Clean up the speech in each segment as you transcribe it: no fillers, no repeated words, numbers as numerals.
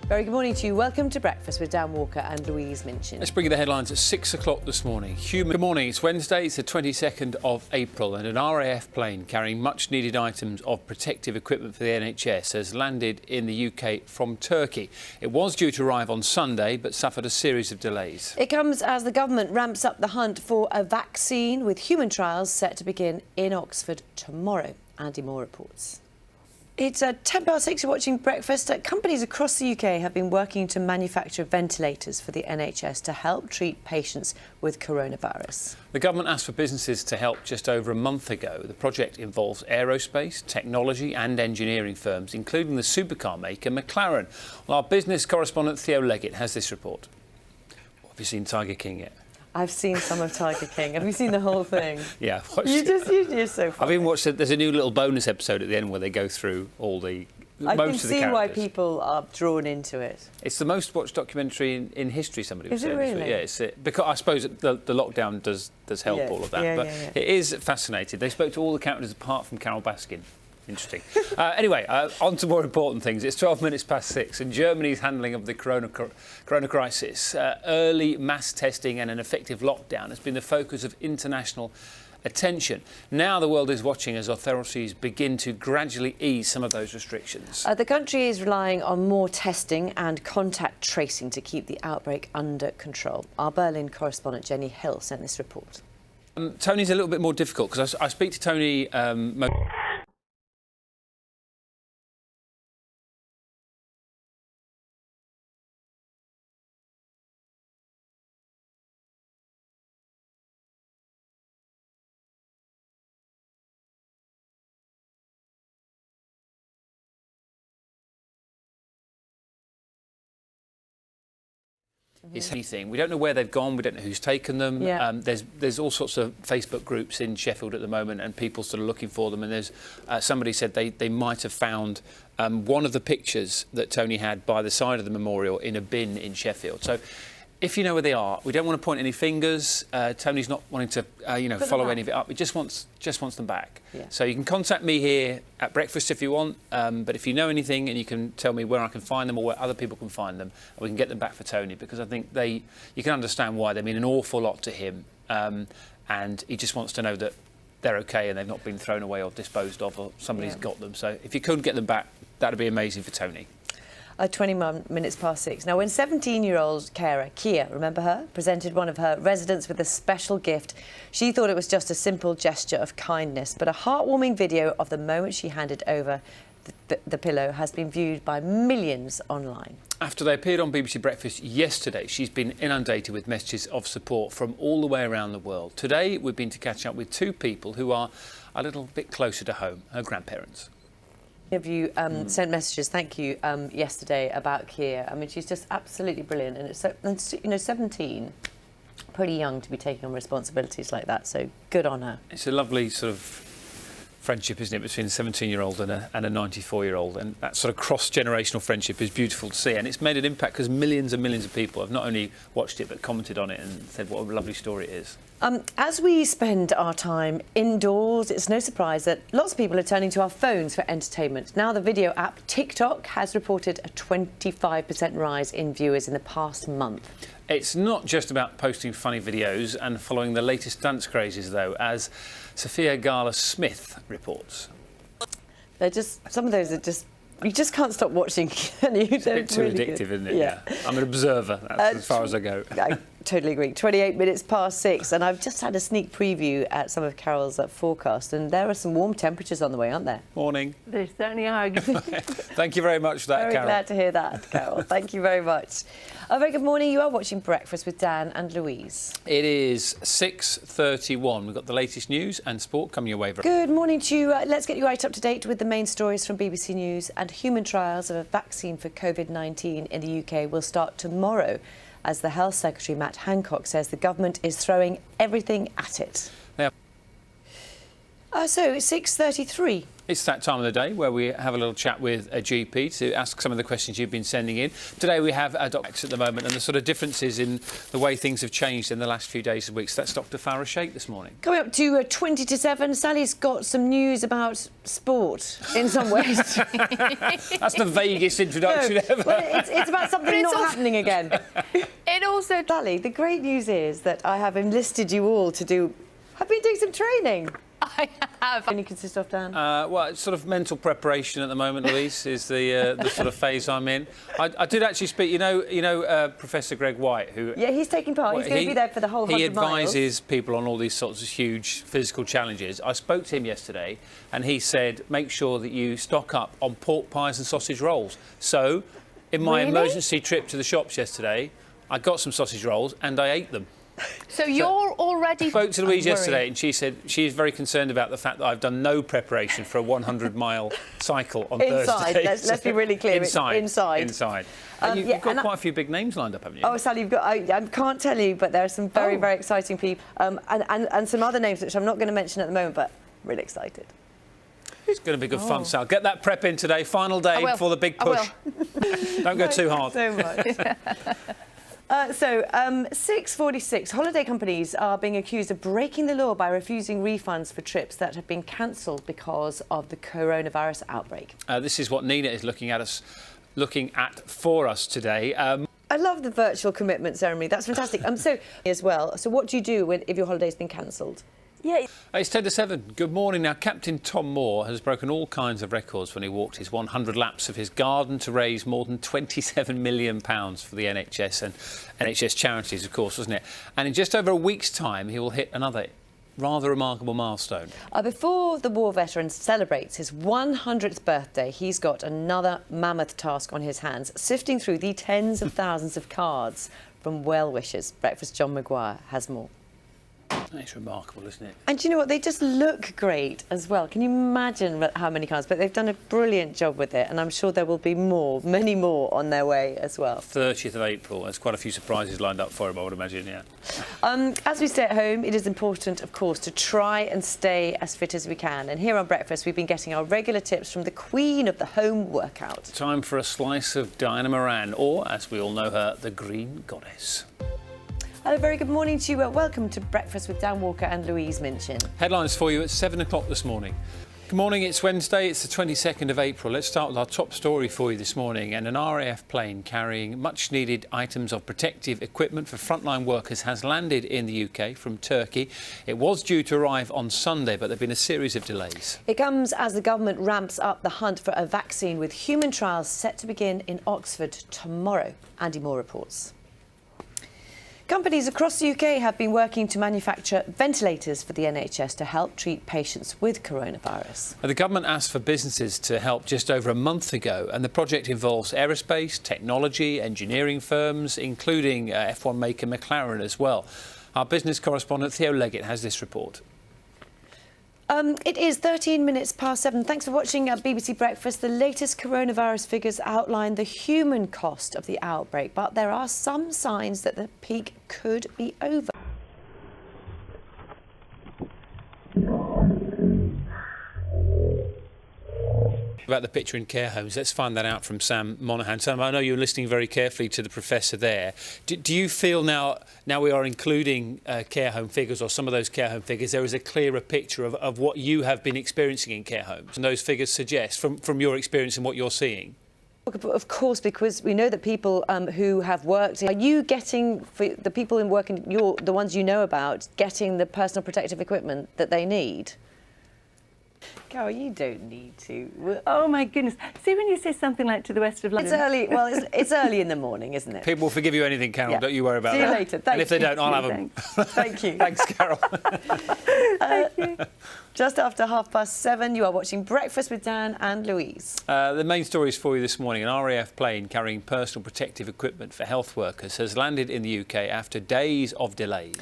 Very good morning to you. Welcome to Breakfast with Dan Walker and Louise Minchin. Let's bring you the headlines at 6 o'clock this morning. Good morning, it's Wednesday, it's the 22nd of April, and an RAF plane carrying much needed items of protective equipment for the NHS has landed in the UK from Turkey. It was due to arrive on Sunday, but suffered a series of delays. It comes as the government ramps up the hunt for a vaccine, with human trials set to begin in Oxford tomorrow. Andy Moore reports. It's 6:10, you're watching Breakfast. Companies across the UK have been working to manufacture ventilators for the NHS to help treat patients with coronavirus. The government asked for businesses to help just over a month ago. The project involves aerospace, technology and engineering firms, including the supercar maker McLaren. Well, our business correspondent Theo Leggett has this report. Have you seen Tiger King yet? I've seen some of Tiger King. Have you seen the whole thing? Yeah, I've watched You're so funny. I've even watched it. There's a new little bonus episode at the end where they go through all the I can most of the see characters. why people are drawn into it. It's the most watched documentary in history, somebody was saying. Is it really? Yeah, it's because I suppose the lockdown does help all of that. But it is fascinating. They spoke to all the characters apart from Carol Baskin. Interesting. Anyway, on to more important things. It's 12 minutes past 6 and Germany's handling of the corona crisis. Early mass testing and an effective lockdown has been the focus of international attention. Now the world is watching as authorities begin to gradually ease some of those restrictions. The country is relying on more testing and contact tracing to keep the outbreak under control. Our Berlin correspondent Jenny Hill sent this report. Tony's a little bit more difficult because I speak to Tony It's anything. We don't know where they've gone. We don't know who's taken them. Yeah. There's all sorts of Facebook groups in Sheffield at the moment, and people sort of looking for them. And there's somebody said they might have found one of the pictures that Tony had by the side of the memorial in a bin in Sheffield. So, if you know where they are, we don't want to point any fingers. Tony's not wanting to, follow any of it up. He just wants them back. Yeah. So you can contact me here at Breakfast if you want. But if you know anything and you can tell me where I can find them or where other people can find them, we can get them back for Tony, because I think you can understand why they mean an awful lot to him, and he just wants to know that they're okay and they've not been thrown away or disposed of, or somebody's got them. So if you could get them back, that'd be amazing for Tony. 21 minutes past 6. Now, when 17-year-old carer Kia, remember her, presented one of her residents with a special gift, she thought it was just a simple gesture of kindness. But a heartwarming video of the moment she handed over the pillow has been viewed by millions online. After they appeared on BBC Breakfast yesterday, she's been inundated with messages of support from all the way around the world. Today, we've been to catch up with two people who are a little bit closer to home, her grandparents. Of you sent messages, thank you, yesterday about Kia. I mean, she's just absolutely brilliant, and it's 17, pretty young to be taking on responsibilities like that. So good on her. It's a lovely sort of friendship, isn't it, between a 17-year-old and a 94-year-old, and that sort of cross-generational friendship is beautiful to see, and it's made an impact because millions and millions of people have not only watched it but commented on it and said what a lovely story it is. As we spend our time indoors, it's no surprise that lots of people are turning to our phones for entertainment. Now the video app TikTok has reported a 25% rise in viewers in the past month. It's not just about posting funny videos and following the latest dance crazes, though, as Sophia Gala-Smith reports. They're just, some of those are just, you just can't stop watching. It's a bit too addictive, isn't it? Yeah. I'm an observer, that's as far as I go. I totally agree. 28 minutes past 6, and I've just had a sneak preview at some of Carol's forecast, and there are some warm temperatures on the way, aren't there? Morning. They certainly are. Thank you very much for that, Carol. Very glad to hear that, Carol. Thank you very much. A very good morning. You are watching Breakfast with Dan and Louise. It is 6:31. We've got the latest news and sport coming your way. Good morning to you. Let's get you right up to date with the main stories from BBC News. And human trials of a vaccine for COVID-19 in the UK will start tomorrow, as the Health Secretary Matt Hancock says the government is throwing everything at it. Yeah. So it's 6:33. It's that time of the day where we have a little chat with a GP to ask some of the questions you've been sending in. Today we have doctors at the moment and the sort of differences in the way things have changed in the last few days and weeks. That's Dr. Farah Sheikh this morning. Coming up to 20 to 7, Sally's got some news about sport in some ways. That's the vaguest introduction ever. Well, it's about something not happening again. It also... Sally, the great news is that I have enlisted you all to do... I've been doing some training. I have. Can you consist of, Dan? Well, it's sort of mental preparation at the moment, Louise, is the sort of phase I'm in. I did actually speak, you know Professor Greg White, who... Yeah, he's taking part. He's going to be there for the whole 100 miles. He advises people on all these sorts of huge physical challenges. I spoke to him yesterday, and he said, make sure that you stock up on pork pies and sausage rolls. So, in my emergency trip to the shops yesterday, I got some sausage rolls, and I ate them. So you're already... I spoke to Louise yesterday and she said she's very concerned about the fact that I've done no preparation for a 100-mile cycle on Thursday. Let's be really clear. Inside. You've got yeah, quite a few big names lined up, haven't you? Oh, Sally, you've got... I can't tell you, but there are some very, very exciting people. And some other names which I'm not going to mention at the moment, but really excited. It's going to be good fun, Sal. Get that prep in today. Final day before the big push. Don't go too hard. So much. 6:46. Holiday companies are being accused of breaking the law by refusing refunds for trips that have been cancelled because of the coronavirus outbreak. This is what Nina is looking at for us today. I love the virtual commitment ceremony. That's fantastic. As well. So what do you do if your holiday's been cancelled? Yeah. It's 10 to 7. Good morning. Now, Captain Tom Moore has broken all kinds of records when he walked his 100 laps of his garden to raise more than £27 million for the NHS and NHS charities, of course, wasn't it? And in just over a week's time, he will hit another rather remarkable milestone. Before the war veteran celebrates his 100th birthday, he's got another mammoth task on his hands, sifting through the tens of thousands of cards from well-wishers. Breakfast John Maguire has more. It's remarkable, isn't it? And do you know what? They just look great as well. Can you imagine how many cards? But they've done a brilliant job with it, and I'm sure there will be more, many more on their way as well. 30th of April. There's quite a few surprises lined up for him, I would imagine, yeah. As we stay at home, it is important, of course, to try and stay as fit as we can. And here on Breakfast, we've been getting our regular tips from the queen of the home workout. Time for a slice of Diana Moran, or, as we all know her, the Green Goddess. Hello, very good morning to you. Welcome to Breakfast with Dan Walker and Louise Minchin. Headlines for you at 7 o'clock this morning. Good morning, it's Wednesday, it's the 22nd of April. Let's start with our top story for you this morning. And an RAF plane carrying much-needed items of protective equipment for frontline workers has landed in the UK from Turkey. It was due to arrive on Sunday, but there have been a series of delays. It comes as the government ramps up the hunt for a vaccine, with human trials set to begin in Oxford tomorrow. Andy Moore reports. Companies across the UK have been working to manufacture ventilators for the NHS to help treat patients with coronavirus. The government asked for businesses to help just over a month ago, and the project involves aerospace, technology, engineering firms, including F1 maker McLaren as well. Our business correspondent Theo Leggett has this report. It is 13 minutes past 7. Thanks for watching BBC Breakfast. The latest coronavirus figures outline the human cost of the outbreak, but there are some signs that the peak could be over. About the picture in care homes, let's find that out from Sam Monaghan. Sam, I know you're listening very carefully to the professor there. Do you feel now we are including care home figures, or some of those care home figures, there is a clearer picture of what you have been experiencing in care homes, and those figures suggest from your experience and what you're seeing? Of course, because we know that people who have worked, are you getting, for the people in work, the ones you know about, getting the personal protective equipment that they need? Carol, you don't need to. Oh my goodness! See, when you say something like to the west of London, it's early. Well, it's early in the morning, isn't it? People will forgive you anything, Carol. Yeah. Don't you worry about that. See you later. Thank and if they don't, I'll have them. Thank you. Thanks, Carol. Thank you. Just after 7:30, you are watching Breakfast with Dan and Louise. The main stories for you this morning. An RAF plane carrying personal protective equipment for health workers has landed in the UK after days of delay.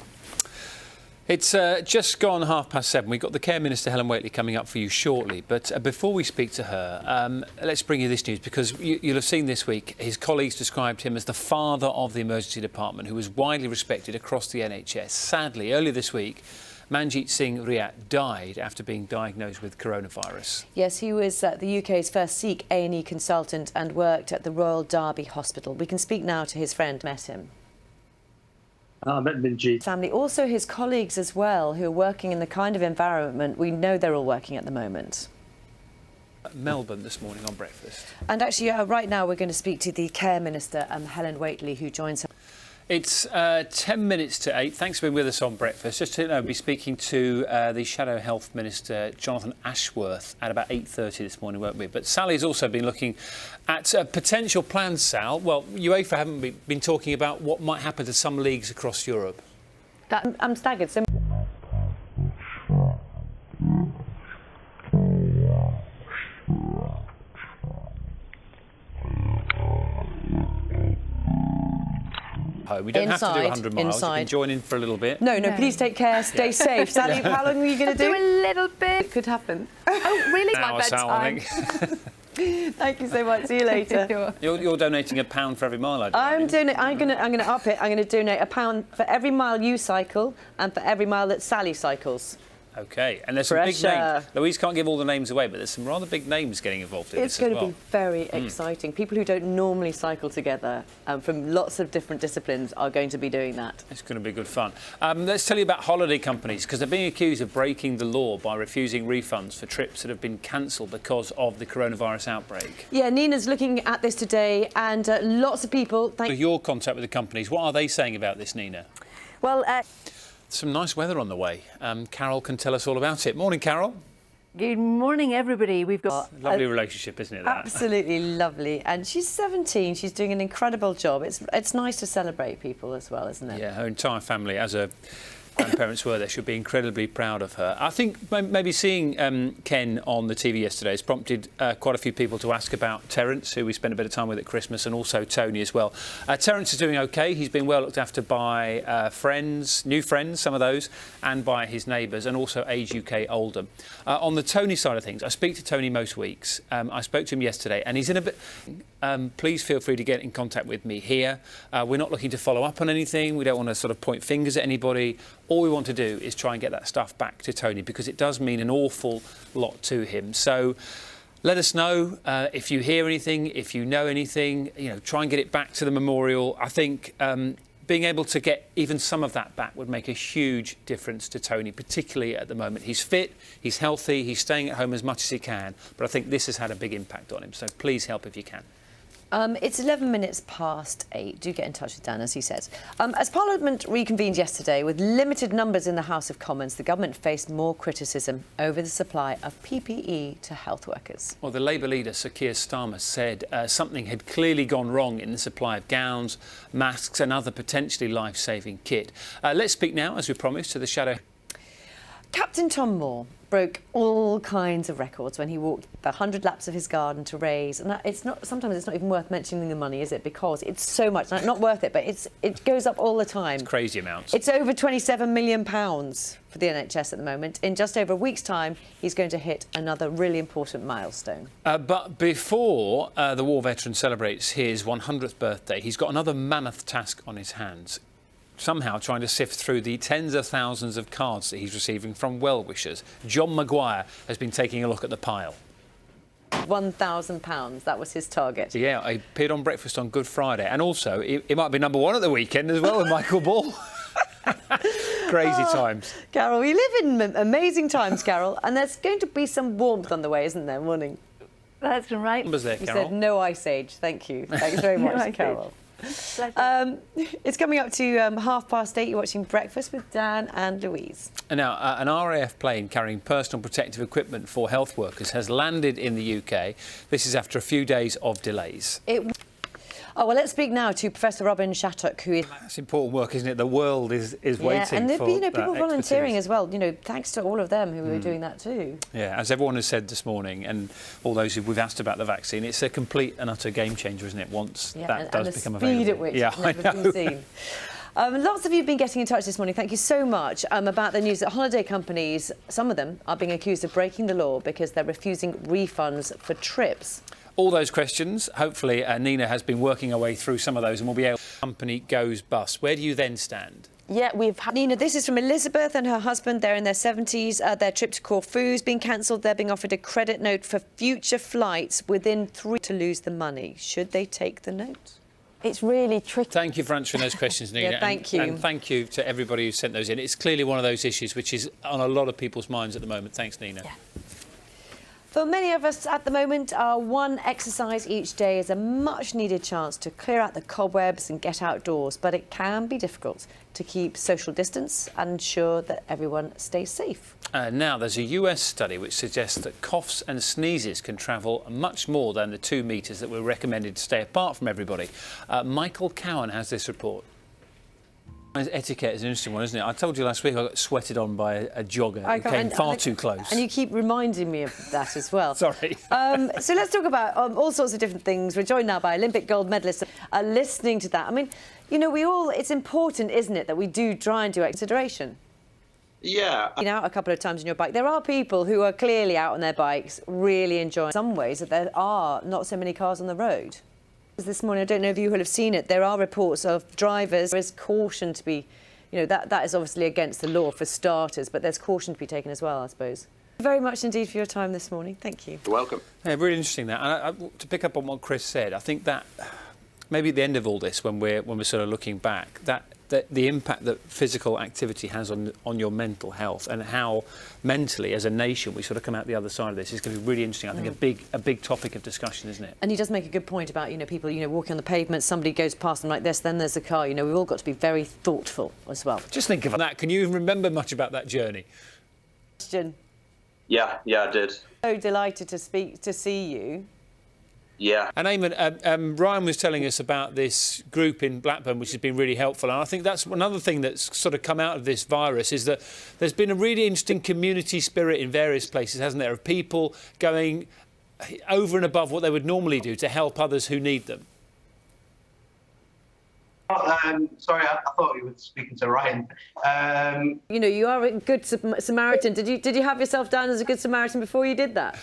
It's just gone 7:30. We've got the Care Minister, Helen Whately, coming up for you shortly. But before we speak to her, let's bring you this news, because you'll have seen this week his colleagues described him as the father of the emergency department, who was widely respected across the NHS. Sadly, earlier this week, Manjit Singh Riat died after being diagnosed with coronavirus. Yes, he was the UK's first Sikh A&E consultant and worked at the Royal Derby Hospital. We can speak now to his friend, met him. I met Minchin. Family, also his colleagues as well, who are working in the kind of environment we know they're all working at the moment. Melbourne this morning on breakfast. And actually, right now we're going to speak to the Care Minister, Helen Whately, who joins her. It's 10 minutes to 8. Thanks for being with us on breakfast. Just to know, we'll be speaking to the Shadow Health Minister, Jonathan Ashworth, at about 8:30 this morning, won't we? But Sally's also been looking at potential plans, Sal. Well, UEFA haven't been talking about what might happen to some leagues across Europe. I'm staggered. So We don't have to do 100 miles. You can join in for a little bit. No, please take care, stay safe. Sally, how long are you going to do? Do a little bit. It could happen. Oh, really? An hour, Sal, I bedtime. think. Thank you so much. See you later. You're donating £1 for every mile I do. I'm going to up it. I'm going to donate £1 for every mile you cycle and for every mile that Sally cycles. OK, and there's some big names. Louise can't give all the names away, but there's some rather big names getting involved in this as well. It's going to be very exciting. People who don't normally cycle together from lots of different disciplines are going to be doing that. It's going to be good fun. Let's tell you about holiday companies, because they're being accused of breaking the law by refusing refunds for trips that have been cancelled because of the coronavirus outbreak. Yeah, Nina's looking at this today, and lots of people... Your contact with the companies, what are they saying about this, Nina? Well, some nice weather on the way. Carol can tell us all about it. Morning, Carol. good morning, everybody. We've got Lovely relationship, isn't it? That? Absolutely lovely. And she's 17. She's doing an incredible job. It's nice to celebrate people as well, isn't it? Yeah, her entire family, as her grandparents were, they should be incredibly proud of her. I think maybe seeing Ken on the TV yesterday has prompted quite a few people to ask about Terence, who we spent a bit of time with at Christmas, and also Tony as well. Terence is doing OK. He's been well looked after by friends, new friends, some of those, and by his neighbours, and also Age UK Oldham. On the Tony side of things, I speak to Tony most weeks. I spoke to him yesterday, and he's in a bit... please feel free to get in contact with me here. We're not looking to follow up on anything. We don't want to sort of point fingers at anybody. All we want to do is try and get that stuff back to Tony, because it does mean an awful lot to him. So let us know if you hear anything, if you know anything. You know, try and get it back to the memorial. I think being able to get even some of that back would make a huge difference to Tony, particularly at the moment. He's fit, he's healthy, he's staying at home as much as he can, but I think this has had a big impact on him. So please help if you can. It's 11 minutes past 8. Do get in touch with Dan, as he says. As Parliament reconvened yesterday with limited numbers in the House of Commons, the government faced more criticism over the supply of PPE to health workers. Well, the Labour leader, Sir Keir Starmer, said something had clearly gone wrong in the supply of gowns, masks and other potentially life-saving kit. Let's speak now, as we promised, to the Shadow. Captain Tom Moore broke all kinds of records when he walked the 100 laps of his garden to raise, and sometimes it's not even worth mentioning the money, is it? Because it's so much, not worth it, but it goes up all the time. It's crazy amounts. It's over £27 million for the NHS at the moment. In just over a week's time, he's going to hit another really important milestone. But before the war veteran celebrates his 100th birthday, he's got another mammoth task on his hands. Somehow trying to sift through the tens of thousands of cards that he's receiving from well-wishers. John Maguire has been taking a look at the pile. £1,000, that was his target. Yeah, he appeared on Breakfast on Good Friday, and also he might be #1 at the weekend as well with Michael Ball. Crazy times. Carol, we live in amazing times, Carol, and there's going to be some warmth on the way, isn't there? Morning. That's right. Numbers there, You Carol. said no ice age. Thank you. Thanks very much, Carol. It's coming up to 8:30. You're watching Breakfast with Dan and Louise. And now, an RAF plane carrying personal protective equipment for health workers has landed in the UK. This is after a few days of delays. Oh, well, let's speak now to Professor Robin Shattuck, who is... That's important work, isn't it? The world is waiting and there've for been people volunteering expertise as well. You know, thanks to all of them who are doing that too. Yeah, as everyone has said this morning, and all those who we've asked about the vaccine, it's a complete and utter game changer, isn't it? Once that does become available. And the speed at which it's never been seen. Lots of you have been getting in touch this morning. Thank you so much about the news that holiday companies, some of them, are being accused of breaking the law because they're refusing refunds for trips. All those questions, hopefully Nina has been working her way through some of those and will be able to... company goes bust. Where do you then stand? Yeah, we've had... Nina, this is from Elizabeth and her husband. They're in their 70s. Their trip to Corfu's been cancelled. They're being offered a credit note for future flights within 3 to lose the money. Should they take the note? It's really tricky. Thank you for answering those questions, Nina. Yeah, thank you. And thank you to everybody who sent those in. It's clearly one of those issues which is on a lot of people's minds at the moment. Thanks, Nina. Yeah. For many of us at the moment, our one exercise each day is a much-needed chance to clear out the cobwebs and get outdoors, but it can be difficult to keep social distance and ensure that everyone stays safe. Now, there's a US study which suggests that coughs and sneezes can travel much more than the 2 metres that we're recommended to stay apart from everybody. Michael Cowan has this report. Etiquette is an interesting one, isn't it? I told you last week I got sweated on by a jogger who came far too close. And you keep reminding me of that as well. Sorry. So let's talk about all sorts of different things. We're joined now by Olympic gold medalists. Listening to that, I mean, you know, it's important, isn't it, that we do try and do consideration. Yeah. You've been out a couple of times on your bike. There are people who are clearly out on their bikes, really enjoying. In some ways that there are not so many cars on the road. This morning, I don't know if you will have seen it, there are reports of drivers. There is caution to be, you know, that is obviously against the law for starters, but there's caution to be taken as well, I suppose. Thank you very much indeed for your time this morning. Thank you. You're welcome. Yeah, really interesting that. And to pick up on what Chris said, I think that maybe at the end of all this, when we're sort of looking back, that the impact that physical activity has on your mental health and how mentally, as a nation, we sort of come out the other side of this is going to be really interesting. I think a big topic of discussion, isn't it? And he does make a good point about, you know, people, you know, walking on the pavement, somebody goes past them like this, then there's a car. You know, we've all got to be very thoughtful as well. Just think of that. Can you remember much about that journey? Question. Yeah, I did. So delighted to see you. Yeah. And Eamon, Ryan was telling us about this group in Blackburn, which has been really helpful. And I think that's another thing that's sort of come out of this virus is that there's been a really interesting community spirit in various places, hasn't there, of people going over and above what they would normally do to help others who need them. Sorry, I thought you were speaking to Ryan. You know, you are a good Samaritan. Did you have yourself down as a good Samaritan before you did that?